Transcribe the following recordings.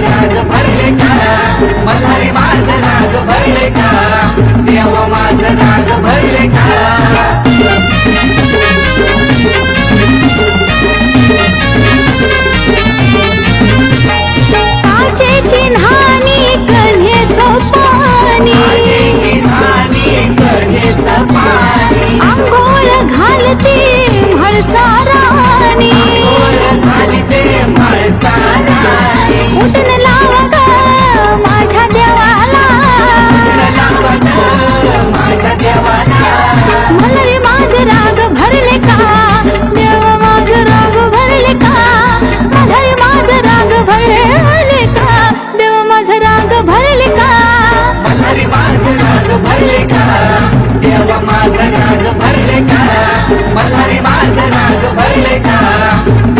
राग भरले का मल्हारी माझं राग भरले का देव माझं राग भरले का काचेची न्हाणी कन्हेचं पाणी आंघोळ घालते म्हाळसाराणी उठण लावा ग माझ्या देवाला मल्हारी माझं राग भरले का देव माझं राग भरले का मल्हारी माझं राग भरले का देव माझं राग भरले का मल्हारी माझं राग भरले का देव माझं राग भरले का मल्हारी माझं राग भरले का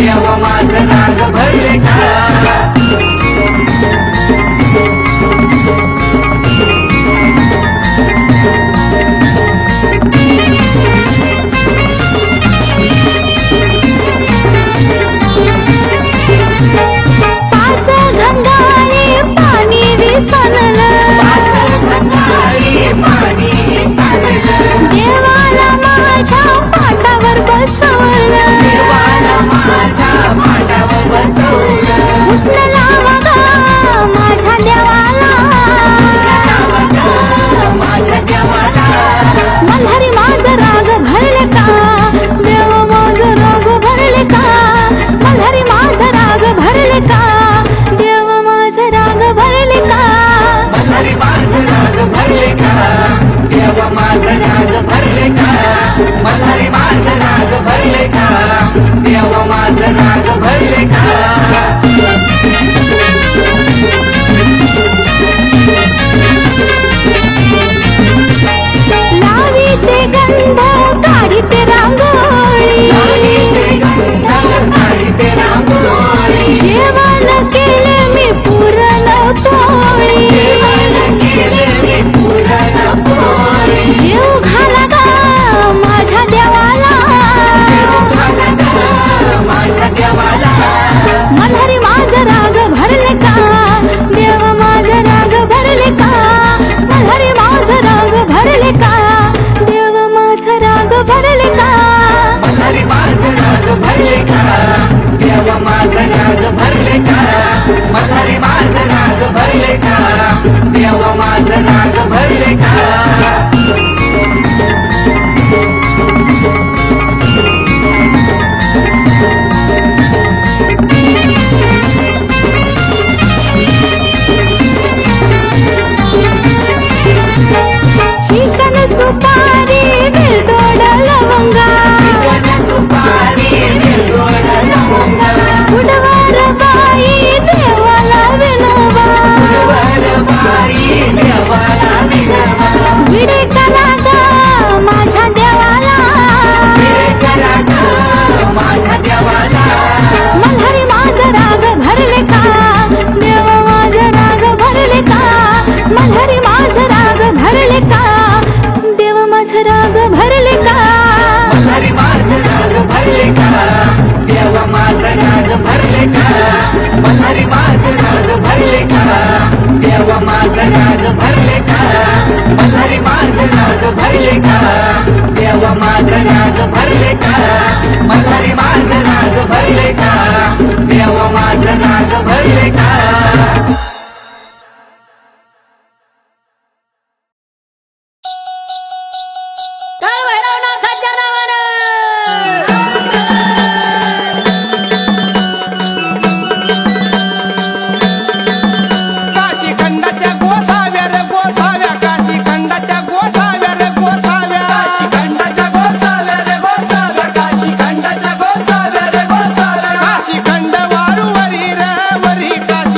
देव माझं राग भरले का पाच गंगाळे पाणी विसरलं देवाला माझ्या पाटावर बसवलं उठणं लावा ग माझ्या देवाला मल्हारी माझं राग भरले का देव माझं राग भरले का मल्हारी माझं राग भरले का देव माझं राग भरले का मल्हारी माझं राग भरले का देव माझं राग भरले का मल्हारी माझं राग भरले का देव माझं राग भरले का लावी ते गंध काढी ते रांगोळी जेवण केले मी पुरणपोळी जीव घाला ग माझ्या देवाला मल्हारी माझं राग भरले का देव माझं राग भरले का मल्हारी माझं राग भरले का देव माझं राग भरले का मल्हारी माझं राग भरले का देव माझं राग भरले का मल्हारी माझं राग भरले का देव माझं राग भरले का चिकन सुपारी वेलदोड लवंगा उडवार बाई देवाला विनवा विडे करा ग माझ्या देवाला मल्हारी माझं राग भरले का देव माझं राग भरले का मल्हारी माझं राग भरले का देव माझं राग भरले का मल्हारी माझं राग भरले का देव माझं राग भरले का मल्हारी माझं राग भरले का देव माझं राग भरले का मल्हारी माझं राग भरले का देव माझं राग भरले का मल्हारी माझं राग भरले का देव माझं राग भरले का काशी खंड वारुवरी रे वरी काशी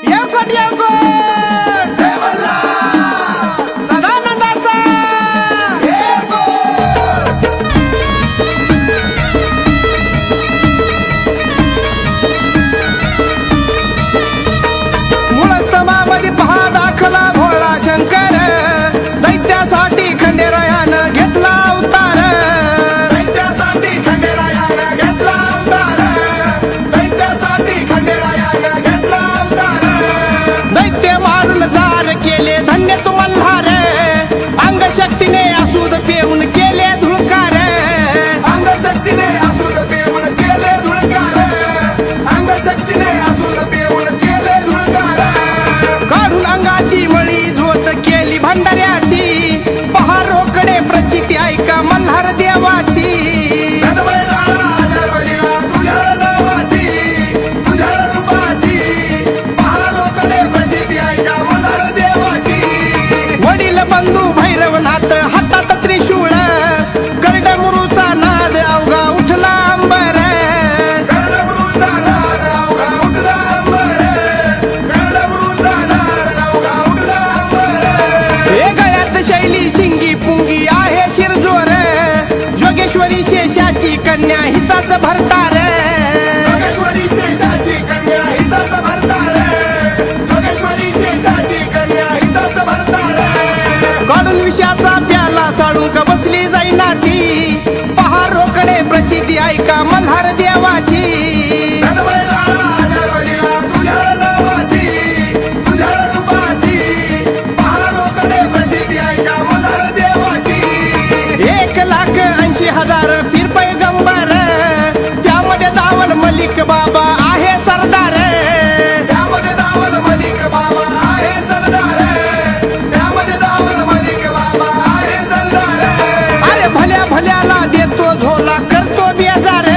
येवकोट येवकोट सदानंदाचा मुळस्तंभामध्ये पहा दाखला भोळा शंकर दैत्यासाठी खंडेरायानं घेतला अवतार दैत्यासाठी खंडेरायानं घेतला अवतार दैत्यासाठी खंडेरायानं घेतला अवतार दैत्य मारून जार केले धन्य तू मल्हार अंग शक्तीने असूद पेऊन केले धुळकार अंग शक्तीने असूद पेऊन केले धुळकार अंग शक्तीने असूद पेऊन केले धुळकार काढून अंगाची मळी झोत केली भंडाऱ्याची पहा रोकडे प्रचिती ऐका मल्हार देवाची वडील बंधू भैरवनाथ हातात त्रिशूळ करडमुरूचा नाद अवघा उठला अंबर हे गळ्यात शैली शिंगी पुंगी आहे शिरजोर जोगेश्वरी शेषाची कन्या हिचाच भरतार जोगेश्वरी शेषाची कन्या हिचाच भरतार जोगेश्वरी शेषाची कन्या हिचाच भरतार काढून विषाचा प्याला साडून का बसली जाईना ती पहा रोकडे प्रचिती ऐका मल्हार देवाची एक लाख 80,000 पीर पैगंबर त्यामध्ये दावल मलिक बाबा आहे सरदार त्यामध्ये दावल मलिक बाबा आहे सरदार त्यामध्ये दावल मलिक बाबा आहे सरदार अरे भल्या भल्याला देतो झोला करतो बेजार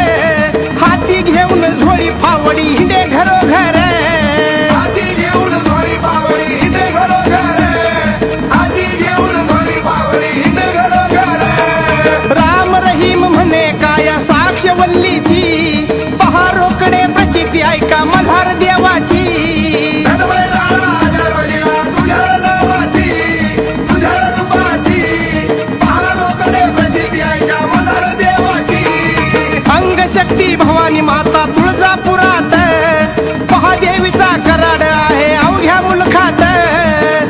हाती घेऊन झोळी फावडी हिंडे घरोघर हाती घेऊन झोळी फावडी हिंडे घरोघर हाती घेऊन झोळी फावडी हिंडे घरोघर राम रहीम म्हणे काय साक्ष वल्लीची पहा रोकडे प्रचिती ऐका मल्हार देवाची अंग शक्ती भवानी माता तुळजापुरात पहा देवीचा कराड आहे अवघ्या मुलखात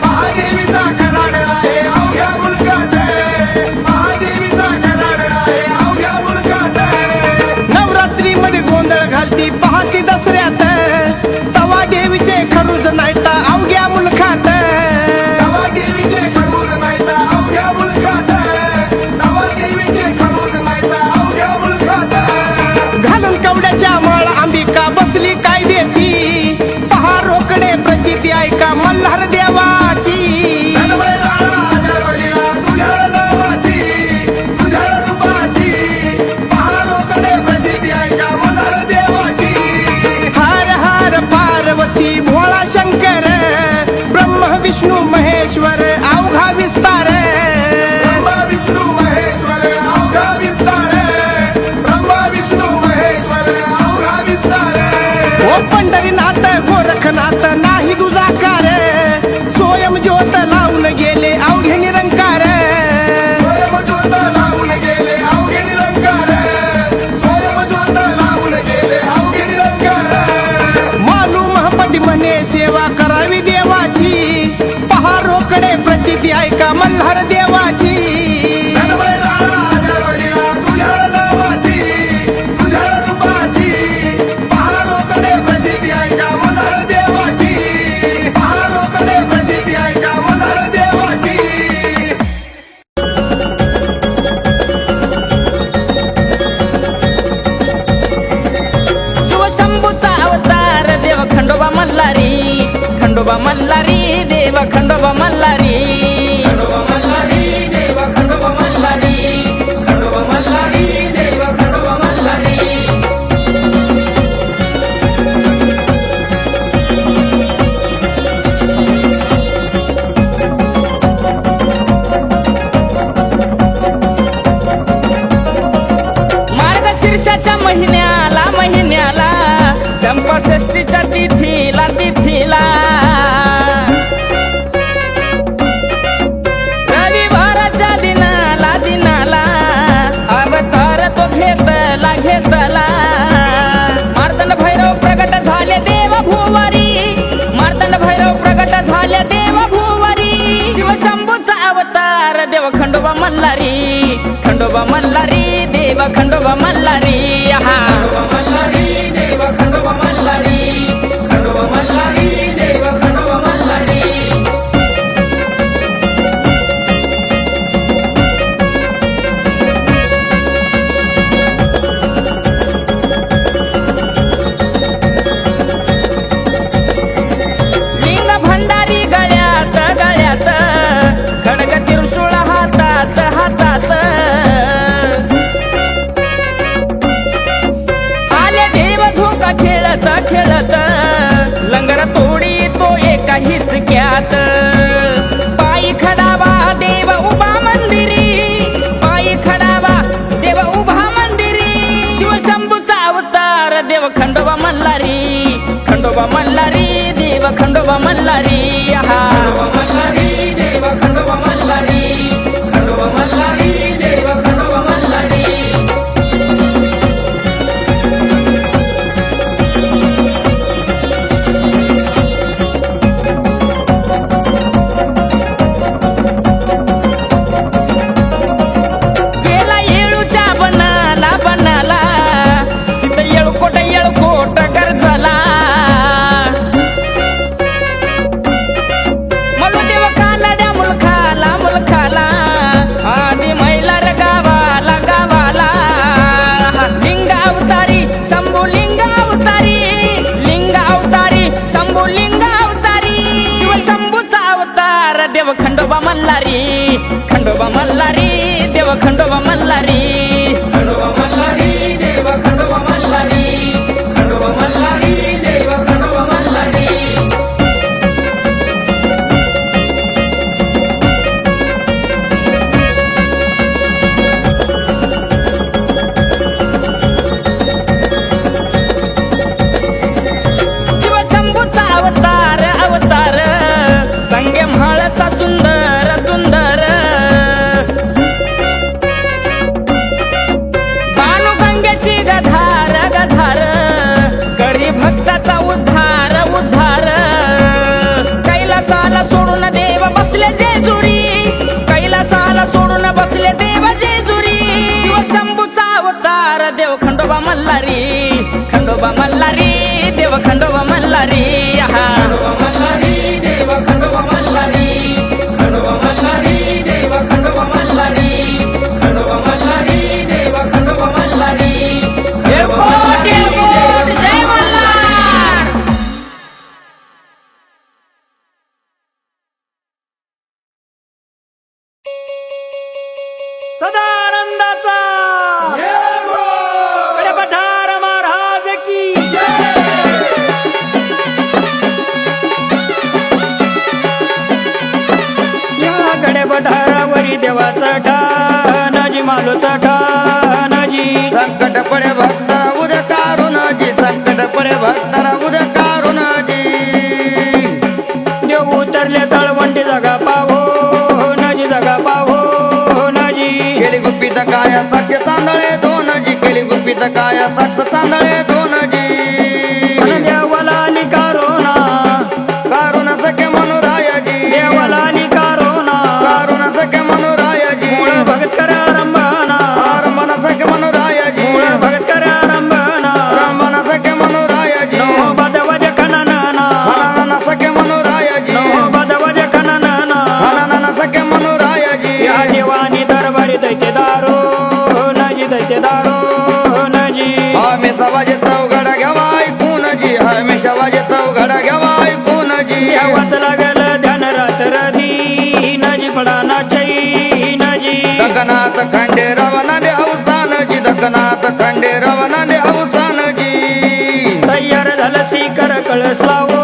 महादेवीचा कराड आहे अवघ्या मुलखात महादेवीचा कराड आहे अवघ्या मुलखात नवरात्री मध्ये गोंधळ घालती पाहती दसऱ्यात तवा देवीचे खरुज नाहीता अवघ्या मुलखात तवा देवीचे खरुज नाहीता अवघ्या मुलखात तवा देवीचे खरुज नाहीता अवघ्या मुलखात घालून कवड्याच्या माळ अंबिका बसली काय देती पहा रोकडे प्रचिती ऐका मल्हार देवाची हर हर पार्वती भोळा शंकर ब्रह्म विष्णू महेश्वर अवघा विस्तार ब्रह्मा विष्णू महेश्वर अवघा विस्तार ब्रह्मा विष्णू महेश्वर अवघा विस्तार ओ पंढरीनाथ गोरखनाथ नाही दुजाकार स्वयं ज्योत लावून गेले अवघे निरंकार स्वयं ज्योत लावून गेले अवघे निरंकार स्वयं ज्योत लावून गेले अवघे निरंकार मालूम म्हणे सेवा करावी देवाची पहा रोकडे प्रचिती ऐका मल्हार देवाची शिवशंभूचा अवतार देव खंडोबा मल्हारी खंडोबा मल्हारी देव खंडोबा मल्हारी खंडोबा मल्हारी देव खंडोबा मल्हारी खंडोबा मल्हारी देव खंडोबा मल्हारी मार्गशीर्षाच्या महिन्याला चंपाषष्ठीच्या तिथीला खंडोबा मल्हारी खंडोबा मल्हारी देव खंडोबा मल्हारी आहा खंडोबा मल्हारी देव खंडोबा मल्हारी खंडोबा मल्हारी देव खंडोबा मल्हारी लिंग भंडारी गळ्यात गळ्यात खडग त्रिशूळ हातात हातात आले देव झोका खेळत खेळत लंगर तोडी तो एका हिसक्यात पायी खडावा देव उभा मंदिरी पायी खडावा देव उभा मंदिरी शिवशंभूचा अवतार देव खंडोबा मल्हारी खंडोबा मल्हारी देव खंडोबा मल्हारी आहा खंडोबा मल्हारी देव खंडोबा मल्हारी खंडोबा मल्हारी देव खंडोबा मल्हारी गेला येळूच्या बनाला बनाला तिथं येळकोट गरजला मलो देव कालाड्या मुलखाला मुलखाला आधी मैलार गावाला गावाला लिंग अवतारी शंभू लिंग अवतारी लिंग अवतारी शंभू लिंग अवतारी शिवशंभूचा अवतार देव खंडोबा मल्हारी खंडोबा मल्हारी देव खंडोबा मल्हारी खंडोबा मल्हारी देव खंडोबा मल्हारी खंडोबा मल्हारी देव खंडोबा मल्हारी शिवशंभूचा अवतार अवतार संगे म्हाळसा सुंदर सुंदर बाणुगंगेची गधार गधार करी भक्ताचा उद्धार उद्धार कैलासाला सोडून देव बसले जेजुरी कैलासाला सोडून बसले देव जेजुरी शिवशंभूचा अवतार देव खंडोबा मल्हारी खंडोबा मल्हारी देव खंडोबा मल्हारी आहा खंडोबा मल्हारी देव खंडोबा मल्हारी खंडोबा मल्हारी देव खंडोबा मल्हारी खंडोबा मल्हारी देव खंडोबा मल्हारी येळकोट येळकोट जय मल्हार सदानंदाचा गडपठार महाराज की या गडपठारावरी देवाचा ठाणाजी मालोचा ठाणाजी संकट पडे भक्ताला उद्या कारुणाजी संकट पडे भक्ताला उद्या कारुणाजी देव उतरले तळवंडी जागा पाहो नाजी जागा पाहो नाजी केली गुप्पीत काया साक्ष तांदळे दोन जी केली गुप्पीत काया साक्ष तांदळे दोन जी अन देवाला आली कारोना कारुणा सखे मनुरायाजी देवाला आली कारोना कारुणा सखे मनुरायाजी मूळ भगत करे आरंभना आरंभना सखे मनुरायाजी मूळ भगत करे आरंभना रंभना सखे मनुरायाजी नो बदवज खननना हनना सखे मनुरायाजी नो बदवज खननना हनना सखे मनुरायाजी या देवानी दरबारी दैतेदारो नजी दैतेदारो नजी आम्ही सवाजे चौघडा घ्यावा ऐकून जी आम्ही सवाजे चौघडा घ्यावा ऐकून जी देवाच लागल ध्यान रात्र दी नजी पडाना चै नजी दगनाथ खंडे रवना दे अवसान जी दगनाथ खंडे रवना दे अवसान जी तयार झालं सीकर कळस लावो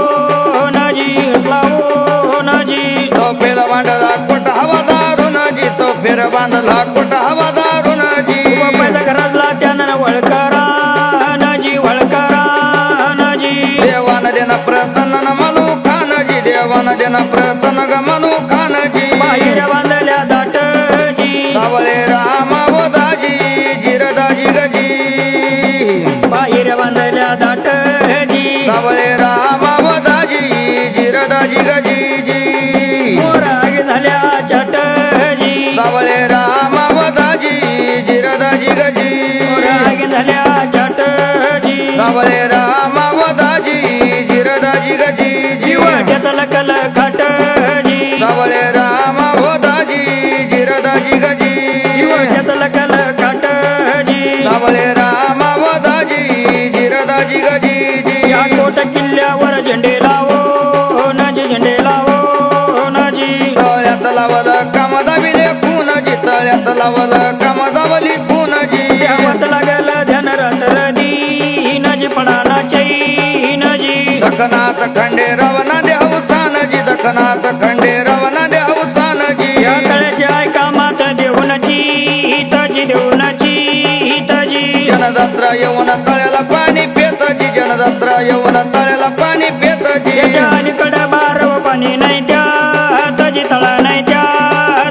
नजी लावो नजी तो फेर बांधला कोट हवादारून जी तो फेर बांधला कोट हवादारून जी पैसा घरातला त्यानं वळकरा नजी वळकरा नजी देवान देना प्रसन्न न मलू खान जी देवान देना प्रसन्न ग मलू खान जी बाहेर बांधल्या दाटजी सावळे रामा व दाजी जिरदाजी गजी बाहेर बांधल्या दाटजी सावळे रामा व दाजी जिरदाजी गजी जी मोराग झाल्या चटजी सावळे गजी जीव त्याचा कल खाट जी सावळे रामा हो दाजी जिरदाजी गजी जीव त्याचा कल खाट जी सावळे रामा हो दाजी जिरदाजी गजी या कोट किल्ल्यावर झेंडे लावो नाजी झेंडे लावो नाजी तळ्यात लावल कामदाविले कुणजी तळ्यात लावल कामदावली कुणजी देवाच लागल ध्यान रात्र दीनजी पडाना चैनजी दखनाथ खंडे रवना दे हौसानजी दखनाथ खंडे रवना दे हौसानजी या तळ्याची ऐका मात देऊनची तजी देऊनची तजी जनजत्रा येऊन तळ्याला पाणी पेतजी जनजत्रा येऊन तळ्याला पाणी पेतजी त्याच्या अलीकडे बारव पाणी नाही त्या तजी तळा नाही त्या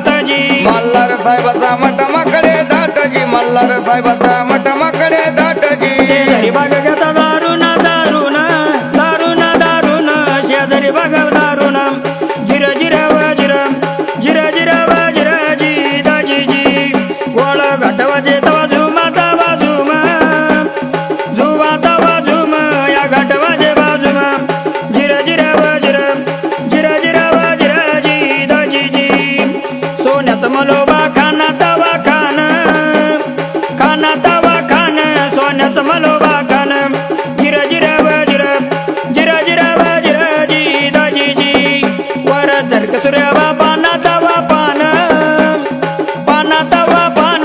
तजी मल्हार साहेबाचा मटमाकडे दाटजी मल्हार साहेबाचा मटमाकडे दाटजी शेजारी बाग घेता दारुण दारुण दारुण दारुण शेजारी बाग दारुण जिर जिर वजिर जिर जिर वजिर जी दाजी जी गोळ घाटवाजे तवा झुमाचा बाजूम झुवा तवा झुम या घाटवाजे बाजूम जिर जिर वजिर जिर जिर वजिर जी दाजी जी सोन्याचं मलोबा खाना तवा खान खाना तवा खान सोन्याचं मलोबा खान जिर जिर वजिर जिर जिर वजिर जी दाजी जी वर झरक सूर्य बापाना तवा पान पाना तवा पान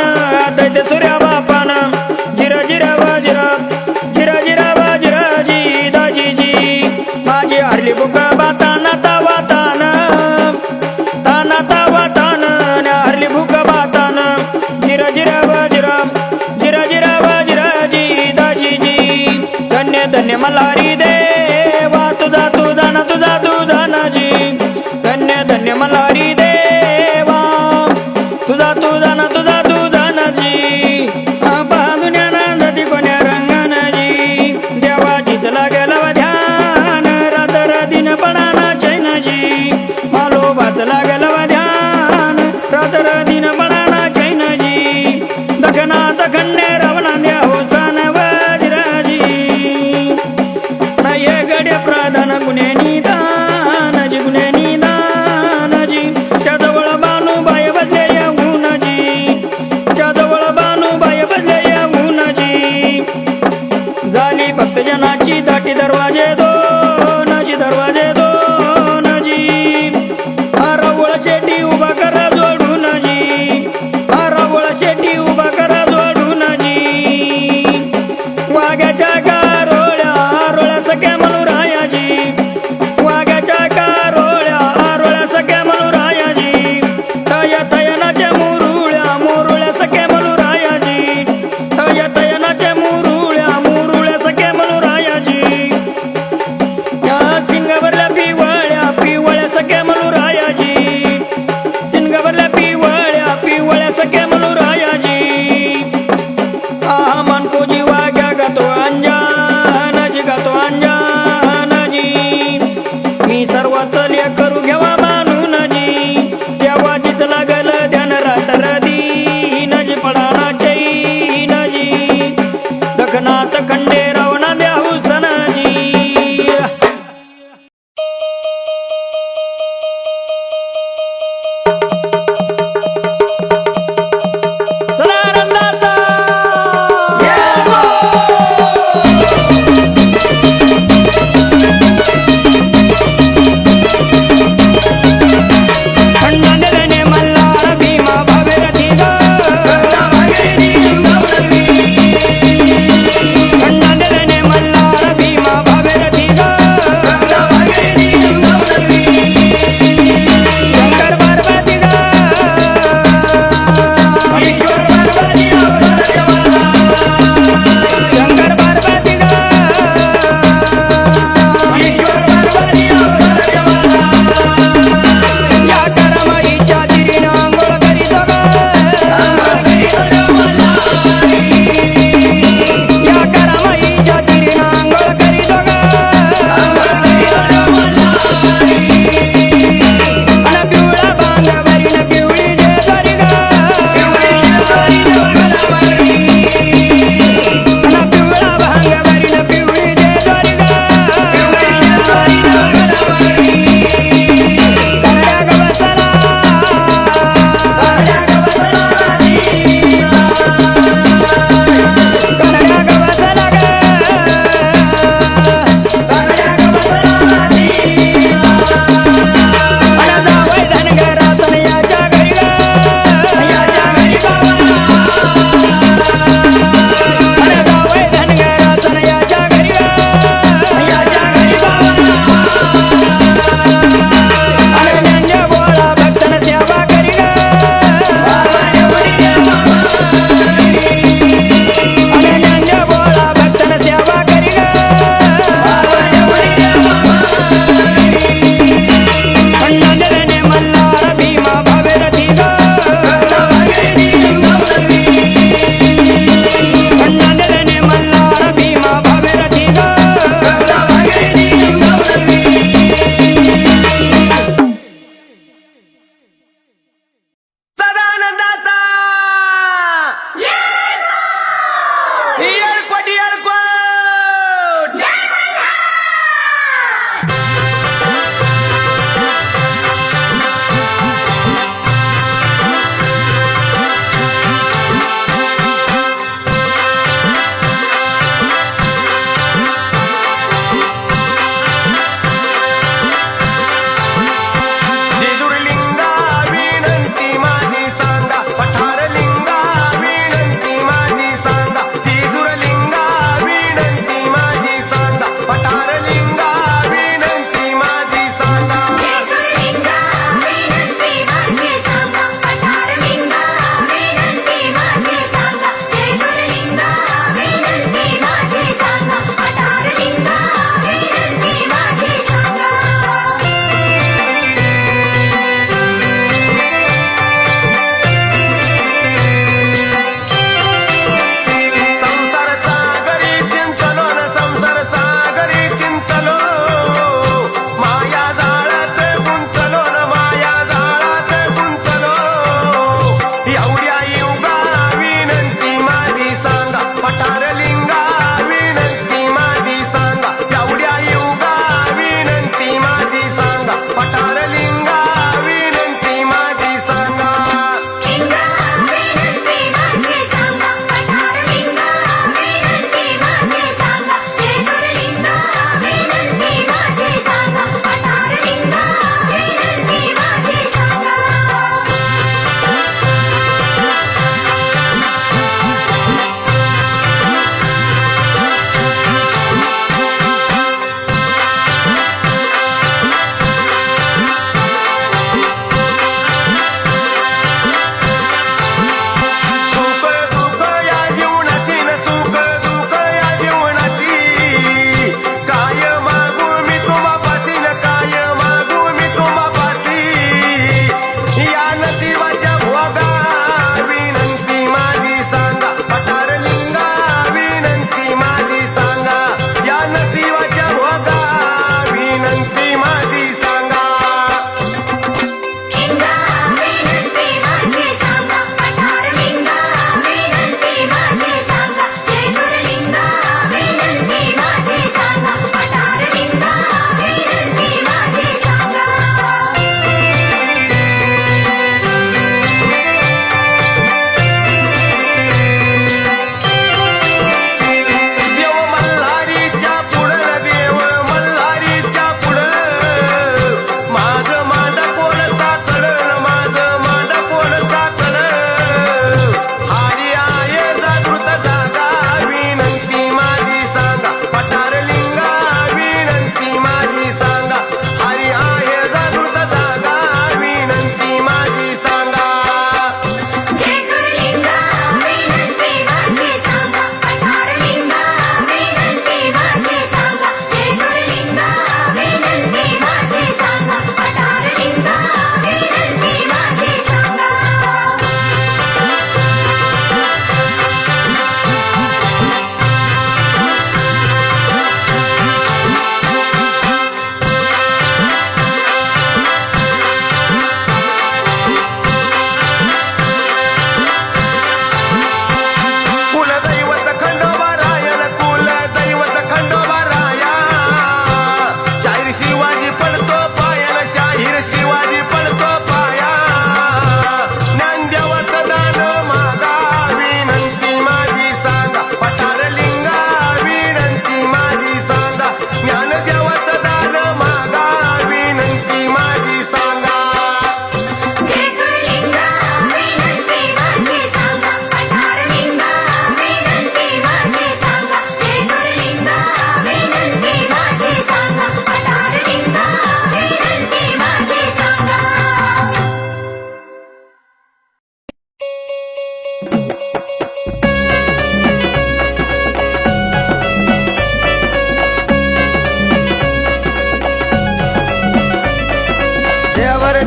दैत सूर्य बापान जिर जिर वजिर जिर जिर वजिर जी दाजी जी माझी हरली बुक बाताना तवा तान ताना तवा तान हरली भूक बातान जिर जिर वजिर जिर जिर वजिर जी दाजी जी धन्य धन्य मल्हारी देवा तुझा तुझा ना तुझा तुझा ना जी धन्य धन्य मल्हारी देवा तुझा तुझा ना तुझा तुझा ना जी बांधुन्या नंदी कोण्या रंगान जी देवाचीच लागेल ध्यान रात्र दिन पडाना चैन जी मालोबाच लागेल ध्यान रात्र दिन पडाना चैन जी दखनाथ खंडे रवणा द्या होसान वजिराजी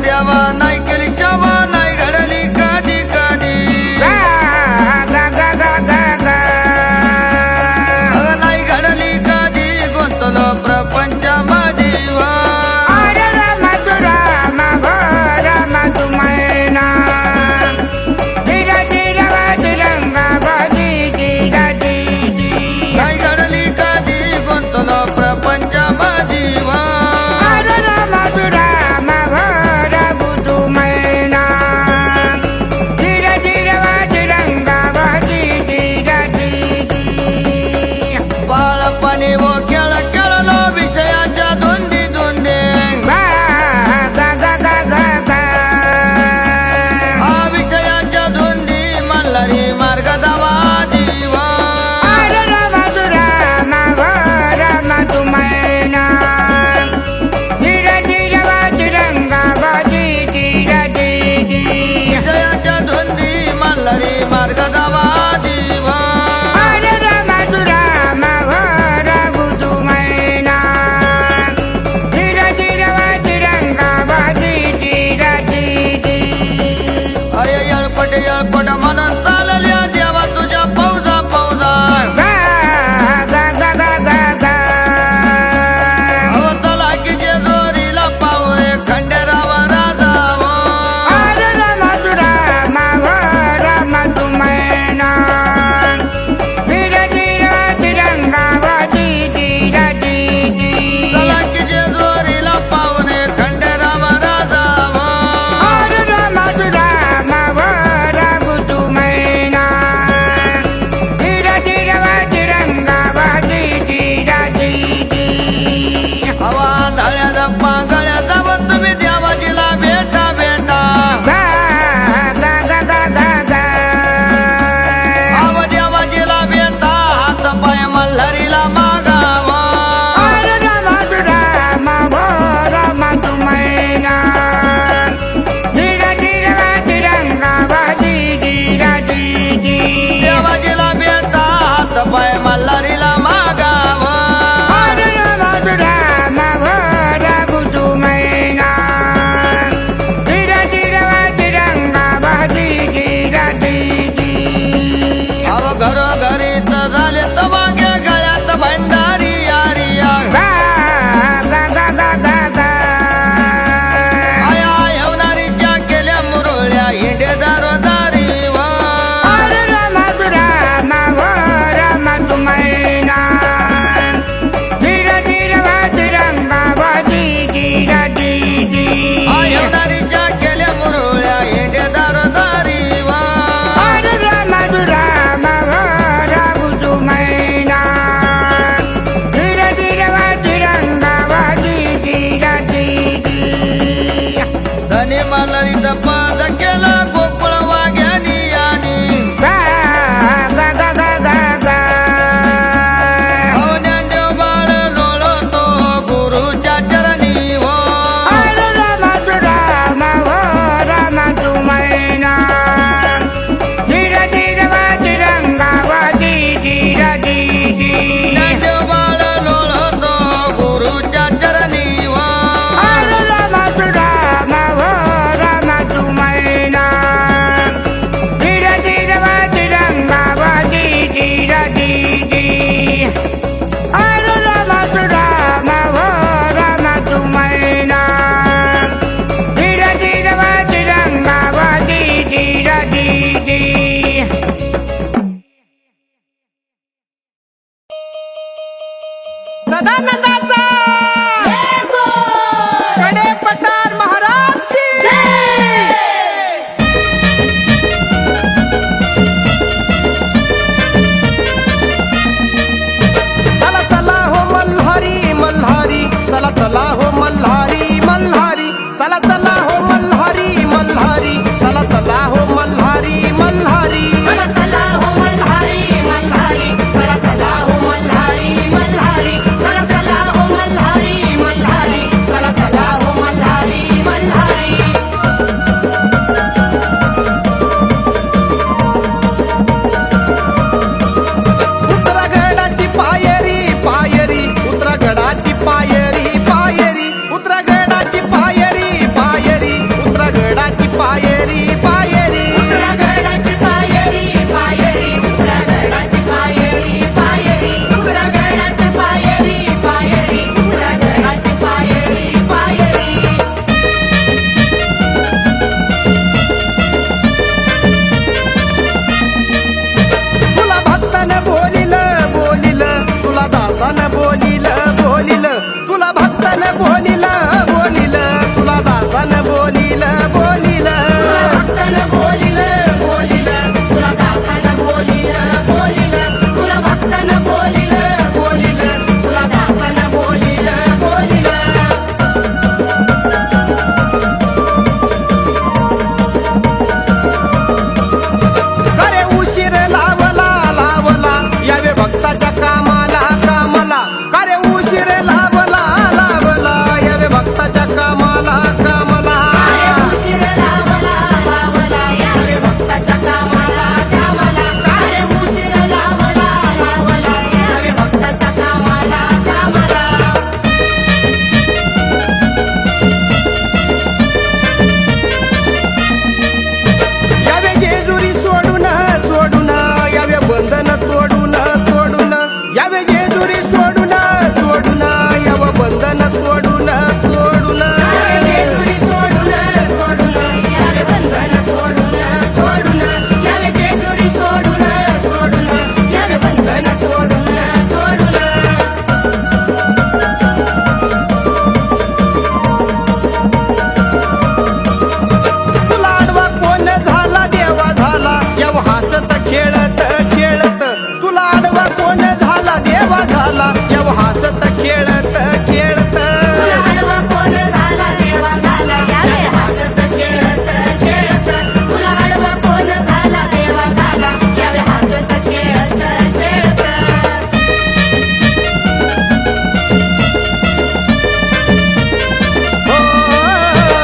देवा नाही केली क्षमा नाही घडली कधी कधी नाही घडली कधी गुंतलो प्रपंच मधीवा नाही घडली कधी गुंतलो प्रपंच मधीवा बाळपणी व खेळ खेळलो विषयाच्या धुंदी धुंदे विषयाच्या धुंदी मल्हारी मार्ग दावा जीवा विषयाच्या धुंदी मल्हारी मार्ग दावा जीवा येळपट म्हणून चालल्या देवा तुझ्या फौजा फौजा तलाकीचे दोरीला पावळे खंडेराव राजाव तलाकीचे दोरीला पावणे खंडेराव राजाव हवा धाळ्याला पांगळ्या जाव तुम्ही देवाजीला भेटा भेटा हवा देवाजीला भेटा हात पाय मल्हारीला मागावा देवाजीला भेटा हात पाय मल्हारीला मागावा अव घरोघरीत झाले तवाग्या गळ्यात भंडारी यारिया आया येवणारीच्या केल्या मुरळ्या हिंडे दारोदारी येवणारीच्या केल्या मुरळ्या हिंडे दारोदारी धनी मल्हारीत पद केलं गोकुळ वाघ्यानी यानी ज्ञानदेव बाळ लोळतो गुरुच्या चरणी हो ज्ञानदेव बाळ लोळतो गुरुच्या चरणी हो सदानंदाचा कडे पठार महाराज की चला चला हो मल्हारी मल्हारी चला चला हो मल्हारी मल्हारी चला चला हो मल्हारी मल्हारी चला चला हो मल्हारी मल्हारी चला चला हो मल्हारी मल्हारी चला चला हो मल्हारी मल्हारी चला चला हो मल्हारी बोलिल बोलिल तुला भक्तन बोलिल बोलिल तुला दासन बोलिल बोलिल भक्तन बोलिल बोलिल तुला दासन बोलिल बोलिल तुला भक्तन बोलिल बोलिल तुला दासन बोलिल बोलिल अरे उशीर लावला लावला यावे भक्ताच्या कामाला कामाला अरे उशीर लावला लावला यावे भक्ताच्या कामाला कामाला उशीर लावला लावला यावे भक्ताच्या कामाला कामाला काय उशीर लावला लावला यावे भक्ताच्या कामाला कामाला यावे जेजुरी सोडून सोडून यावे बंधन तोडून तोडून यावे जेजुरी सोडून सोडून याव बंधन तोडून तोडून जेजुरी सोडून सोडून यावे बंधन तोडून तोडून यावे जेजुरी सोडून सोडून यावे बंधन तोडून तोडून तुला आडवा कोण झाला देवा झाला याव हसत खेळत खेळत तुला आडवा कोण झाला देवा झाला याव हसत खेळत खेळत आडवा कोण झाला देवा झाला यावे हसत खेळत खेळत तुला आडवा कोण झाला देवा झाला यावे हसत खेळत खेळत हो,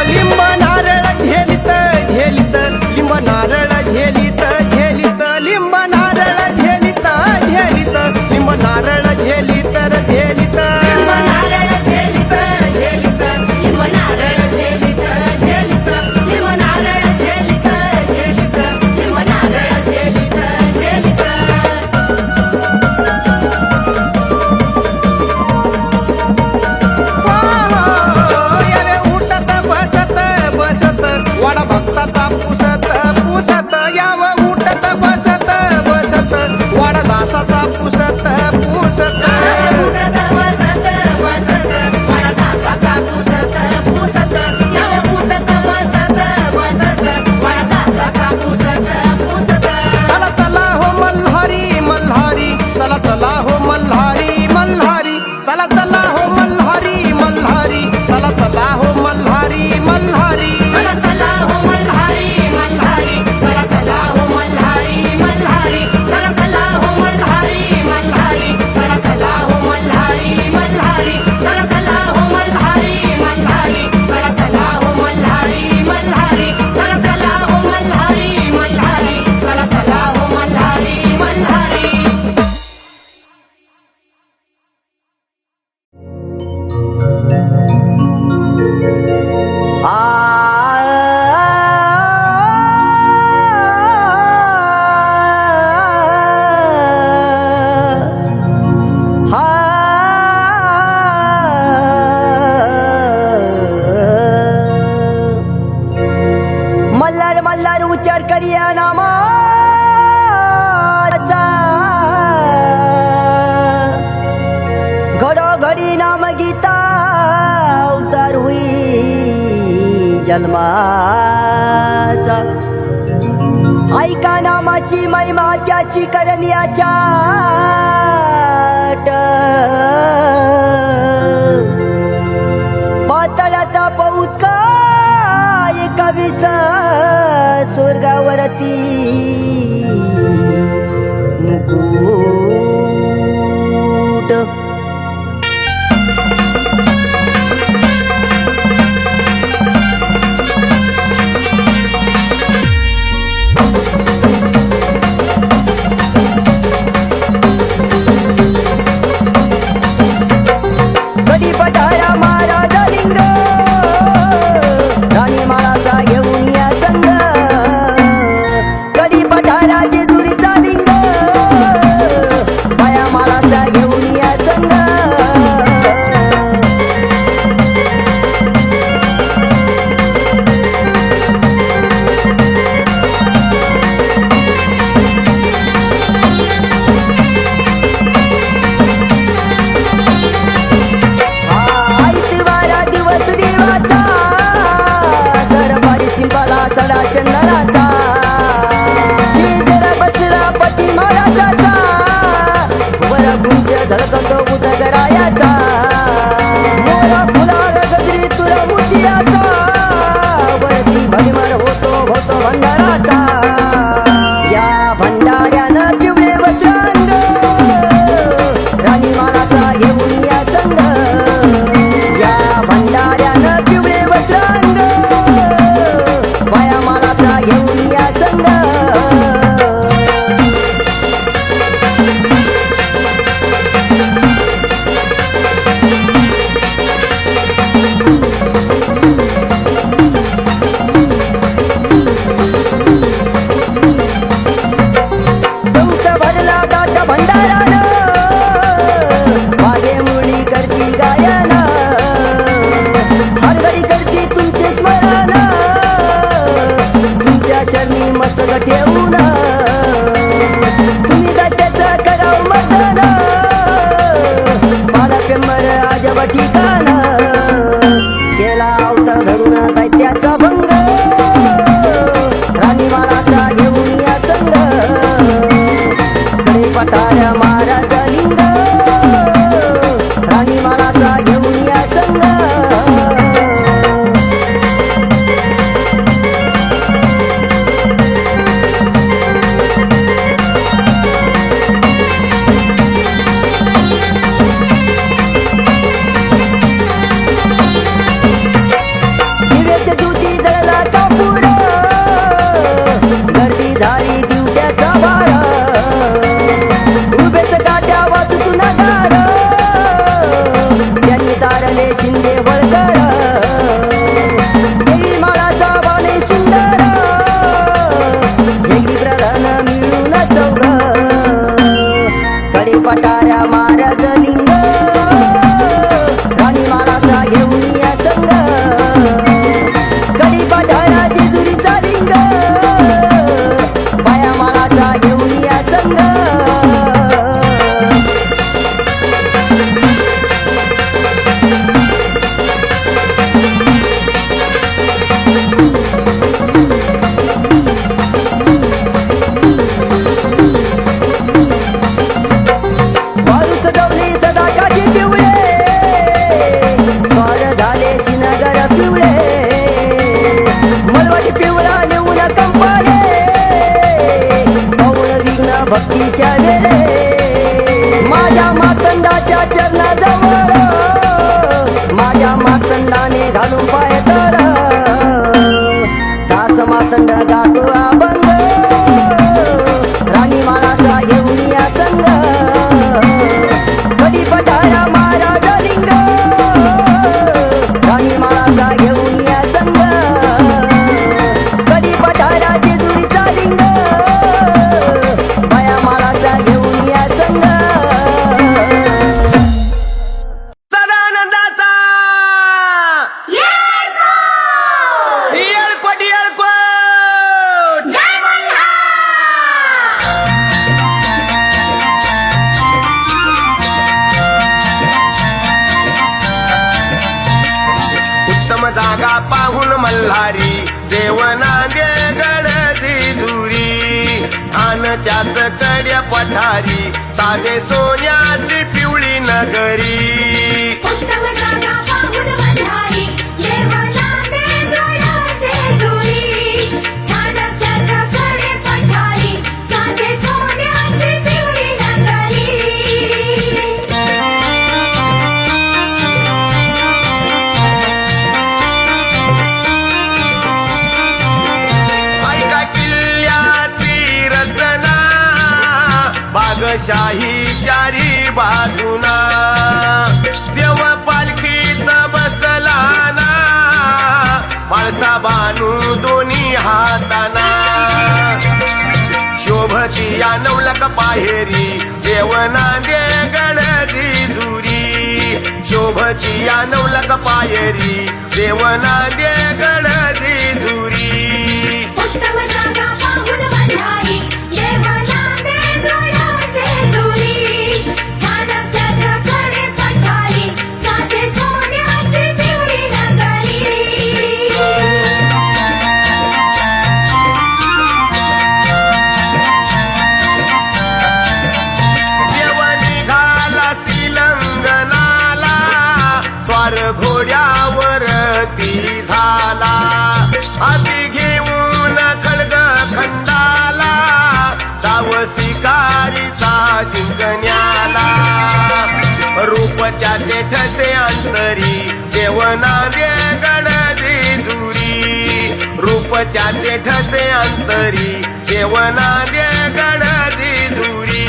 लिंब नारळ झेलित झेलित लिंब नारळ झेलित झेलित लिंब नारळ झेलित झेलित लिंब नारळ झेलित झेलित लिंब नारळ झेलित झेलित लिंब नारळ झेलित झेलित लिंब नारळ झेलित झेलित लिंब नारळ झेलित झेलित यावे उठत बसत बसत वाडा भक्ताचा पुसत पुसत याव उठत बसत बसत वाडा दासाचा पुसत पुसत उठत बसत बसत वाडा दासाचा पुसत पुसत यावे उठत बसत बसत वाडा दासाचा पुसत पुसत चला चला हो मल्हारी मल्हारी चला चला हो मल्हारी मल्हारी चला चला हो मल्हारी मल्हारी चला चला हो मल्हारी मल्हारी चला चला हो मल्हारी मल्हारी चला चला हो मल्हारी मल्हारी चला चला हो मल्हारी मल्हारी चला चला हो मल्हारी मल्हारी चला चला हो मल्हारी मल्हारी चला चला हो मल्हारी मल्हारी चला चला हो मल्हारी मल्हारी चला चला हो मल्हारी मल्हारी मल्हार मल्हार उच्चार करिया नामाचा घडोघडी नाम गीता उतार हुई जन्माचा ऐका नामाची महिमा त्याची करण्याच्या पातळात पौत काय कविस स्वर्गावरती मुकुट गडी पठारा महाराज लिंग राणी माळाचा घेऊन या संग गडी पठाराची दुरीचा लिंग बाया माळाचा घेऊन या संग सर्व ठिकाण केला अवतार धरून दैत्याचा भंग राणी माळाचा घेऊन या संग कडे पटाऱ्या महाराज लिंग राणी माळाचा घेऊन या संग दिव्याच्या ज्योती जळला कापूर गर्दी झाली दिवट्याचा भार उभेच काट्या वाचून नगार त्यांनी तारले शिंदे वळकर देवी माळाचा बाणे सुंदर एक प्रधान मिळून चौघ कडे पटाऱ्या महाराज लिंग राणी माळाचा घेऊन या संग कडी पठारा जेजुरीचा लिंग बाया माळाचा घेऊन या संग वारू सजवली सदा काठी पिवळे स्वार झाले श्रीनगर पिवळे मलवट पिवळा नेऊन कंपाने पौळ विघ्न भक्तीच्या वेळे माझ्या मातंडाच्या चरणाजवळ माझ्या मातंडाने घालून पाय तळ दास मातंड गातो अभंग राणी माळाचा घेऊन या संग कडी पठारा महाराज लिंग राणी माळाचा घेऊन या संग कडी पठारा जेजुरीचा लिंग बाया माळाचा घेऊन या संग सदानंदाचा येळकोट येळकोट उत्तम जागा पाहून मल्हारी देवनांदे गड जेजुरी ठाण त्यात कड्या पठारी साधे सोन्याची पिवळी नगरी उत्तम जागा पाहून मल्हारी देवनांदे गड जेजुरी ठाण त्यात कडे पठारी साधे सोन्याची पिवळी नगरी ऐका किल्ल्याची रचना बागशाही चारी बाजूना देव पालखीत बसला ना माळसा बानू दोन्ही हाताना शोभती या नवलक पाहेरी देवनांदे गड जेजुरी शोभती या नवलक पाहेरी देवनांदे गड जेजुरी उत्तम जागा पाहून मल्हारी देवनांदे गड जेजुरी ठाण त्यात कडे पठारी साधे सोन्याची पिवळी नगरी देव निघाला श्रीलंगनाला स्वार घोड्यावर ती झाला हाती घेऊन खडग खंडाला ताव शिकारीचा जिंकण्याला रूप त्याचे ठसे अंतरी देवनांदे गड जेजुरी रूप त्याचे ठसे अंतरी देवनांदे गड जेजुरी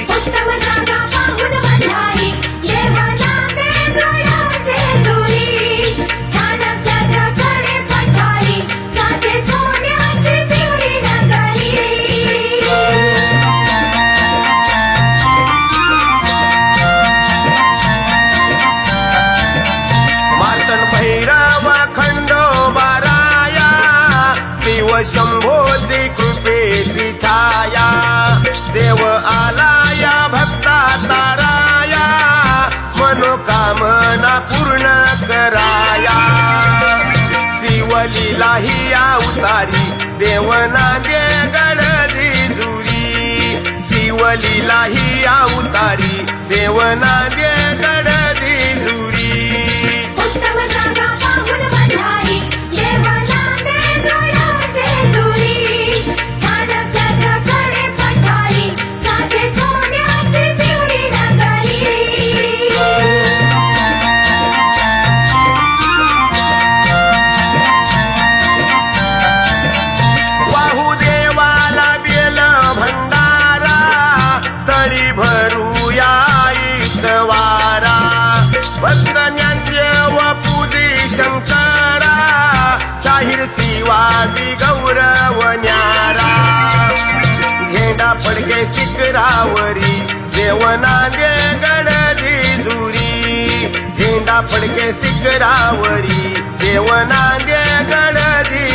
उत्तम जागा पाहून मल्हारी देवनांदे गड जेजुरी ठाण त्यात कडे पठारी साधे सोन्याची पिवळी नगरी मार्तन भैरव खंडोबाराया शिव शंभोची कृपेची छाया कामना पूर्ण कराया शिवलीला ही अवतारी देवना दे गडदी जुरी शिवलीला ही अवतारी देवना दे गडदी जुरी उत्तम जागा पाहून मल्हारी देवाला दे गडाचे जुरी माणक्याचा कडे पठारी साथे सोन्याची पिवळी नगरी वाहुदेवाला बेल भंडारा तळी भरूया इतवारा वंदन्यादेव पूजी शंकरा जाहीर शिवाजी गौरव न्यारा झेंडा फडके शिखरावरी देवना दे गडदी जुरी झेंडा फडके शिखरावरी देवना दे गडदी